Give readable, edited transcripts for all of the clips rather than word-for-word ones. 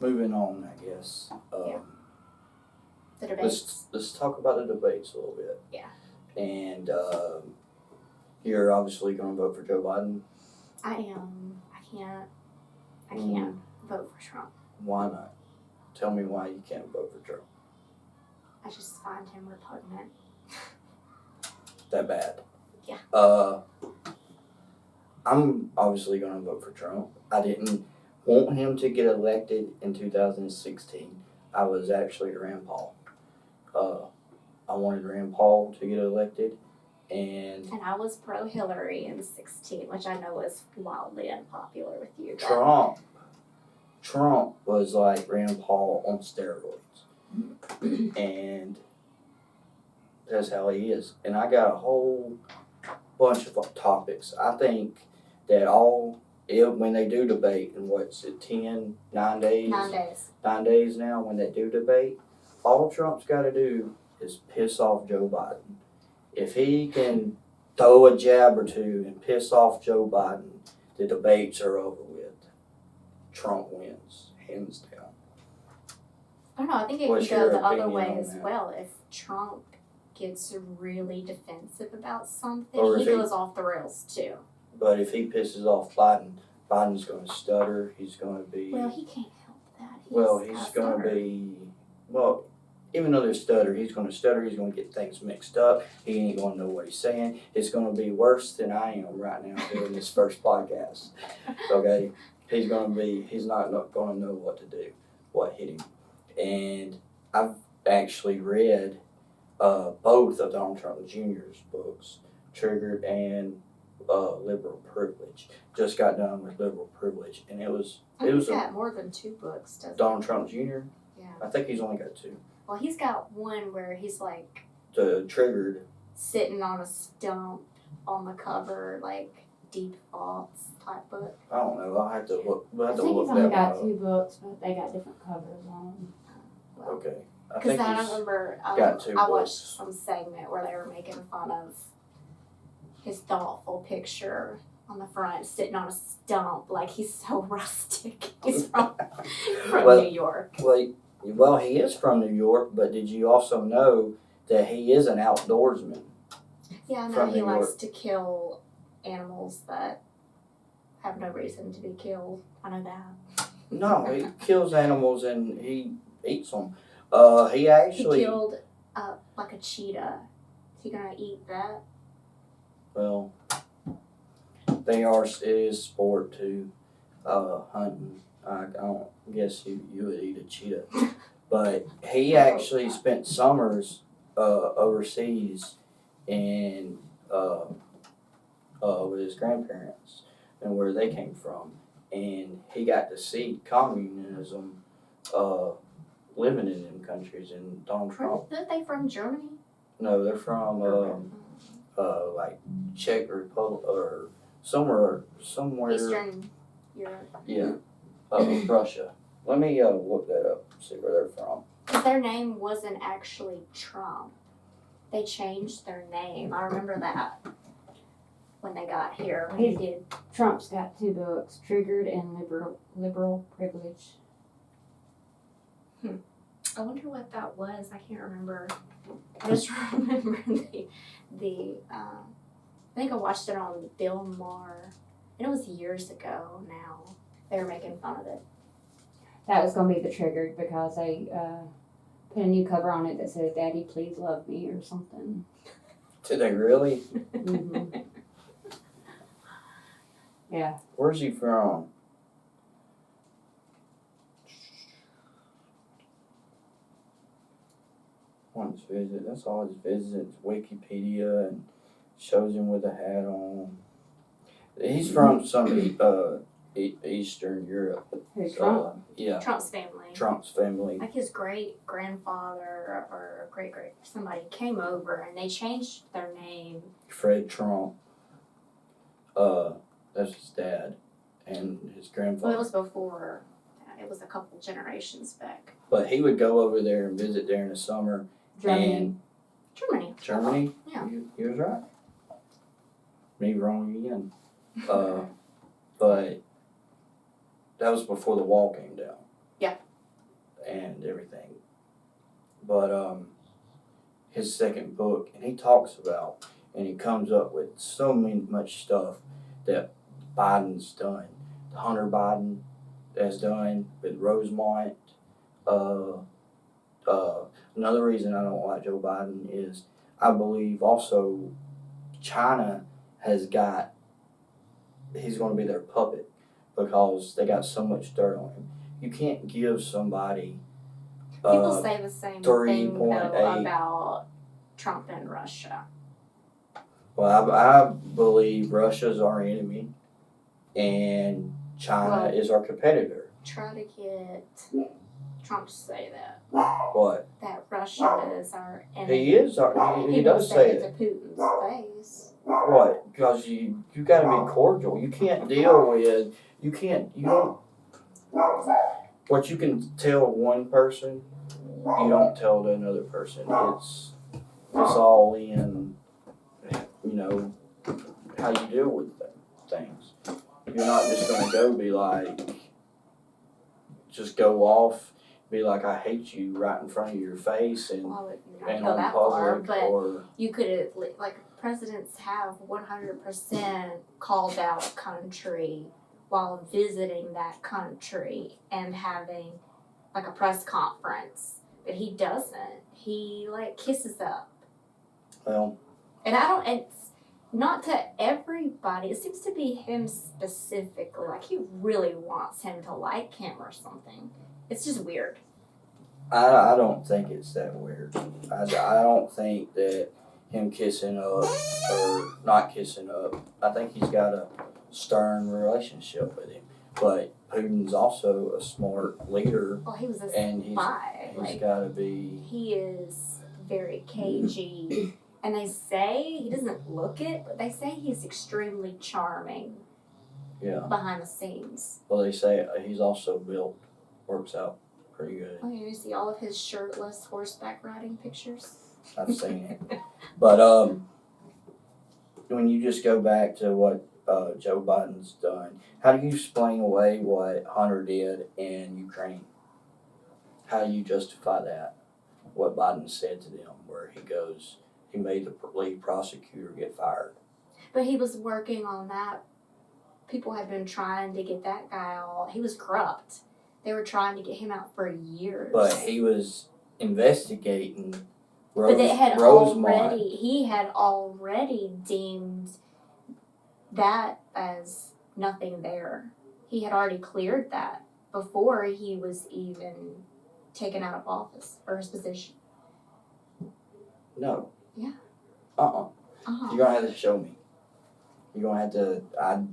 moving on, I guess. Yeah. The debates. Let's talk about the debates a little bit. Yeah. And you're obviously going to vote for Joe Biden. I am. I can't vote for Trump. Why not? Tell me why you can't vote for Trump. I just find him repugnant. That bad? Yeah. I'm obviously going to vote for Trump. I didn't want him to get elected in 2016. I was actually Rand Paul. I wanted Rand Paul to get elected, and I was pro Hillary in 16, which I know was wildly unpopular with you. Trump was like Rand Paul on steroids, and that's how he is. And I got a whole bunch of topics. I think that when they do debate, and what's it, 9 days? 9 days. 9 days now, when they do debate, all Trump's got to do is piss off Joe Biden. If he can throw a jab or two and piss off Joe Biden, the debates are over with. Trump wins, hands down. I don't know. I think it What's could go your the other opinion way on as that? well. If Trump gets really defensive about something, Or he if he- goes off the rails too. But if he pisses off Biden, Biden's going to stutter. He's going to be. Well, he can't help that. He's going to be. Well, even though there's stutter, he's going to stutter. He's going to get things mixed up. He ain't going to know what he's saying. It's going to be worse than I am right now doing this first podcast. Okay? He's not going to know what to do, what hit him. And I've actually read both of Donald Trump Jr.'s books, Triggered and Liberal Privilege. Just got done with Liberal Privilege, and He's got more than 2 books, doesn't Donald Trump Jr. Yeah. I think he's only got 2. Well, he's got one where he's like The Triggered. sitting on a stump on the cover, like deep thoughts type book. I don't know. I'll have to look. We'll I have to think look he's only that got one up. 2 books, but they got different covers on them. Okay. I Because think I he's remember got 2 I watched books. some segment where they were making fun of his thoughtful picture on the front, sitting on a stump, like he's so rustic. He's from Well, New York. Well, he is from New York, but did you also know that he is an outdoorsman? Yeah, I know from he New likes York. to kill animals that have no reason to be killed. I know that. No, he kills animals and he eats them. He actually. He killed like a cheetah. Is he gonna eat that? Well, it is sport too, hunting. I don't guess you would eat a cheetah. But he actually spent summers overseas and with his grandparents and where they came from. And he got to see communism living in them countries. And Donald Trump, Aren't they from Germany? no, they're from like Czech Republic or somewhere. Eastern Europe. Yeah, Russia. Let me look that up, see where they're from. Because their name wasn't actually Trump. They changed their name. I remember that when they got here. When he did. Trump's got 2 books, Triggered and Liberal Privilege. I wonder what that was. I can't remember. I just remember I think I watched it on Bill Maher. And it was years ago now. They were making fun of it. That was going to be the Triggered because they put a new cover on it that says, Daddy, please love me, or something. Did they really? Mm-hmm. Yeah. Where's he from? Once visit. That's all his visits. Wikipedia and shows him with a hat on. He's from some Eastern Europe. Who's Trump? Yeah, Trump's family. Trump's family. Like his great grandfather or great somebody came over and they changed their name. Fred Trump. That's his dad and his grandfather. Well, it was before. It was a couple generations back. But he would go over there and visit during the summer. Germany. And Germany. Yeah. He was right. Me wrong again. But that was before the wall came down. Yeah. but his second book, and he talks about, and he comes up with so much stuff that Biden's done. Hunter Biden has done with Rosemont. Another reason I don't like Joe Biden is I believe also China has got, he's going to be their puppet because they got so much dirt on him. You can't give somebody People say the same thing though 3.8. about Trump and Russia. Well, I believe Russia's our enemy and China Well- is our competitor. Try to get Trump to say that What? Russia is our enemy. He is our, he People does say it it. to Putin's face. What? Because you got to be cordial. You can't deal with, you don't, what you can tell one person, you don't tell to another person. It's all in, how you deal with things. You're not just going to go be like, just go off, be like, I hate you right in front of your face and Well, I wouldn't and go on that far, public but or you could, like, presidents have 100% called out a country while visiting that country and having, like, a press conference. But he doesn't. He, like, kisses up. well, And it's not to everybody. It seems to be him specifically. Like, he really wants him to like him or something. It's just weird. I don't think it's that weird. I don't think that him kissing up or not kissing up, I think he's got a stern relationship with him. But Putin's also a smart leader Well, he was a and spy. he's Like, got to be, he is very cagey. And they say, he doesn't look it, but they say he's extremely charming yeah. behind the scenes. Well, they say he's also built, works out pretty good. Oh, you see all of his shirtless horseback riding pictures? I've seen it. But when you just go back to what Joe Biden's done, how do you explain away what Hunter did in Ukraine? How do you justify that? What Biden said to them, where he made the lead prosecutor get fired. But he was working on that. People had been trying to get that guy out. He was corrupt. They were trying to get him out for years. But he was investigating But they had Rosemont. he had already deemed that as nothing there. He had already cleared that before he was even taken out of office or his position. No. Yeah. Uh-uh. Uh-huh. You're going to have to show me. You're going to have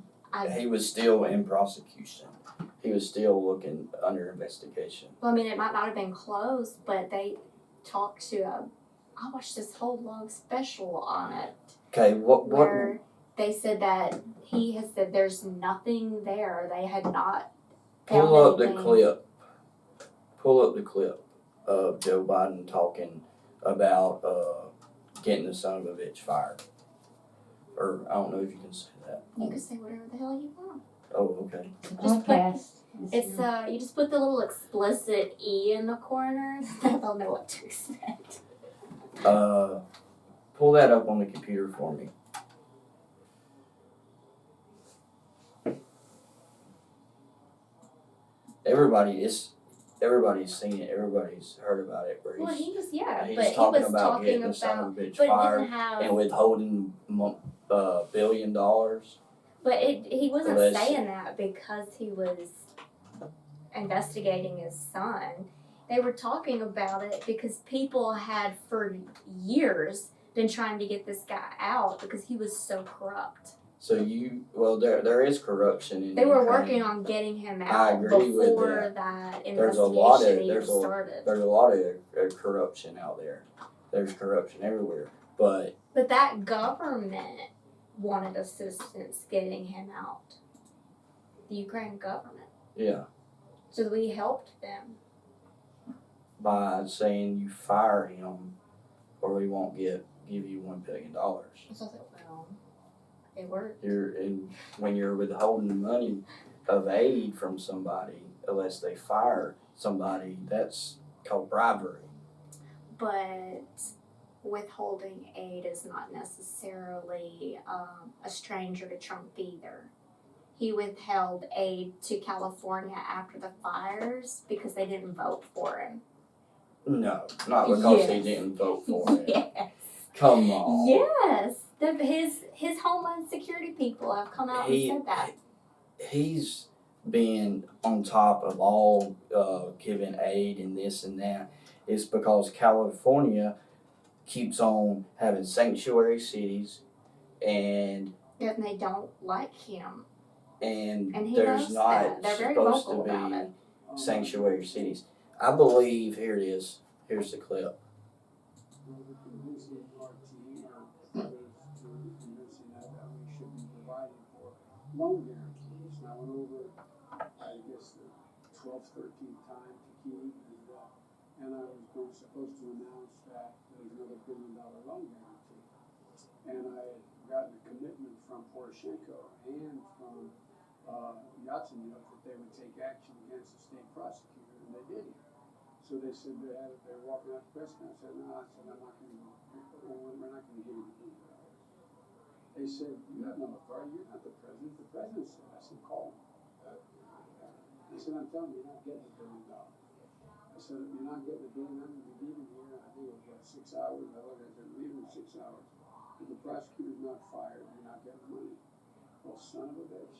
to, he was still in prosecution. He was still looking under investigation. Well, I mean, it might not have been closed, but they talked to I watched this whole long special on it Okay, what where they said that he has said there's nothing there. They had not found pull up the anything. clip. Pull up the clip of Joe Biden talking about getting the son of a bitch fired. Or I don't know if you can say that. You can say whatever the hell you want. Oh, okay. Just put- Podcast. It's you just put the little explicit E in the corner, they'll know what to expect. Pull that up on the computer for me. Everybody's seen it. Everybody's heard about it. Where Well, he's he's talking was about talking getting the about, son of a bitch but it fired didn't have, and withholding $1 billion. but he wasn't Unless- saying that because he was investigating his son. They were talking about it because people had for years been trying to get this guy out because he was so corrupt. So there is corruption in They were Ukraine. working on getting him I out agree with before that There's a lot of- investigation even there's a- started. There's a lot of corruption out there. There's corruption everywhere. But But that government wanted assistance getting him out. The Ukraine government. yeah, So we helped them. by saying you fire him or we won't give you $1 billion. So I thought, well, it worked. When you're withholding money of aid from somebody, unless they fire somebody, that's called bribery. but withholding aid is not necessarily a stranger to Trump either. He withheld aid to California after the fires because they didn't vote for him. No, not because he Yes. didn't vote for it. Yes. Come on. Yes. His Homeland Security people have come out and said that. He's been on top of all giving aid and this and that. It's because California keeps on having sanctuary cities and And they don't like him. and And he there's knows not that. They're very supposed vocal to about be it. sanctuary cities. I believe here it is. Here's the clip. Loan guarantees. And I went over, I guess, the 12th, 13th time to Keith, and I was supposed to announce that there was another $1 billion loan guarantee. And I had gotten a commitment from Poroshenko and from Yatsenyuk that they would take action against the state prosecutor, and they didn't. So they said they were walking out the press, and I said, no, I'm not going to, we're not going to give you the $1 billion. They said, you have no authority, you're not the president. The president said, I said, call him. They said, I'm telling you, you're not getting $1 billion. I said, if you're not getting $1 billion, I'm going to be leaving here. I think it was about 6 hours. I looked at it, leaving in 6 hours. If the prosecutor's not fired, you're not getting money. Well, son of a bitch.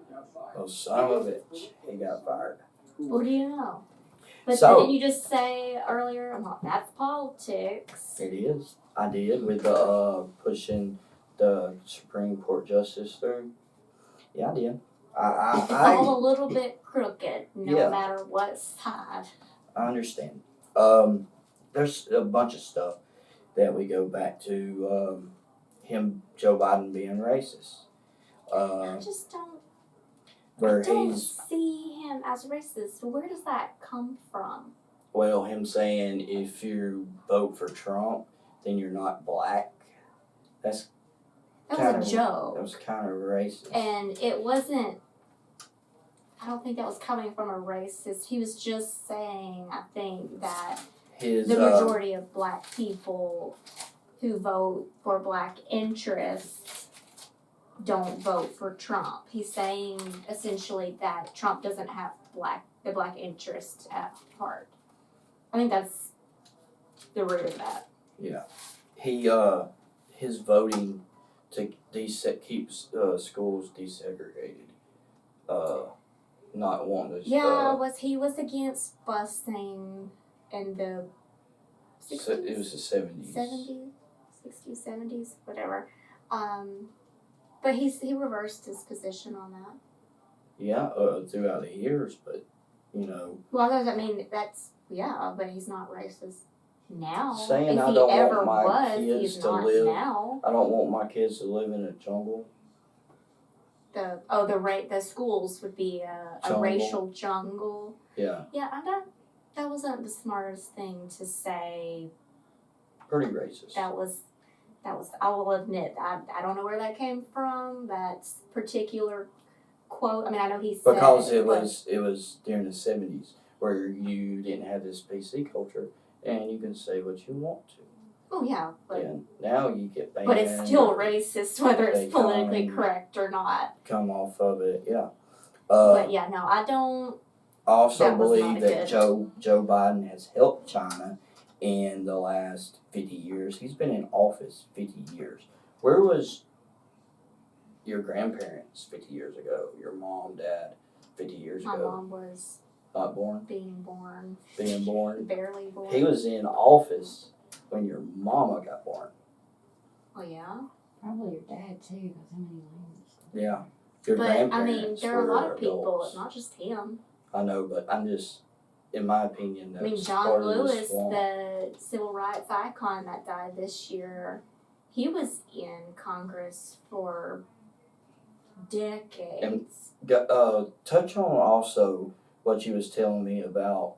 Got fired. Oh, son of a bitch. He got fired. What do you know? But So- didn't you just say earlier, that's politics? It is. I did with the pushing the Supreme Court justice through. Yeah, I did. It's I all a little bit crooked, no Yeah. matter what side. understand. There's a bunch of stuff that we go back to Joe Biden being racist. I just don't Where he's see him as racist. Where does that come from? well, him saying if you vote for Trump, then you're not black. That's That Kind was of- a joke. that was kind of racist. And it wasn't, I don't think that was coming from a racist. He was just saying, I think, that His the majority of black people who vote for black interests don't vote for Trump. He's saying essentially that Trump doesn't have the black interest at heart. I think that's the root of that. he his voting to keep schools desegregated. Not wanting to. He was against busing in the 60s? It was the 70s. 70s, 60s, 70s, whatever. But he reversed his position on that. Yeah, throughout the years, but you know, Well, but he's not racist now. Saying if I he don't ever want my was, kids he's to not live- now. I don't want my kids to live in a jungle. The schools would be a Jungle. racial jungle. Yeah, Yeah, that wasn't the smartest thing to say. pretty racist. That was I will admit I don't know where that came from, that particular quote. I mean, I know he said Because it it was during the 70s where you didn't have this PC culture and you can say what you want to. oh yeah, but And now you get banned. but it's still or racist whether they it's politically come- correct or not. Come off of it, yeah. But yeah, no, I don't. I also That was not believe a that good- Joe Biden has helped China in the last 50 years. He's been in office 50 years. Where was your grandparents 50 years ago? Your mom, dad, 50 years My ago? mom was Not born, being born, being born. barely born. He was in office when your mama got born. Oh yeah, Probably your dad too, because how many lanes? Yeah. Your but I mean, grandparents there are a lot were of people, adults. not just him. I know, but I'm just, in my opinion, I mean, that's John part of the Lewis, swamp. the civil rights icon that died this year, he was in Congress for decades. Touch on also what you was telling me about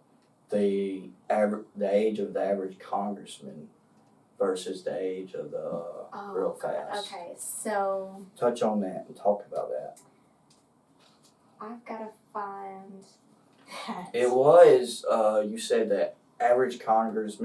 the age of the average congressman versus the age of the real fast. Okay, so Touch on that and talk about that. I've got to find that. It was you said that average congressman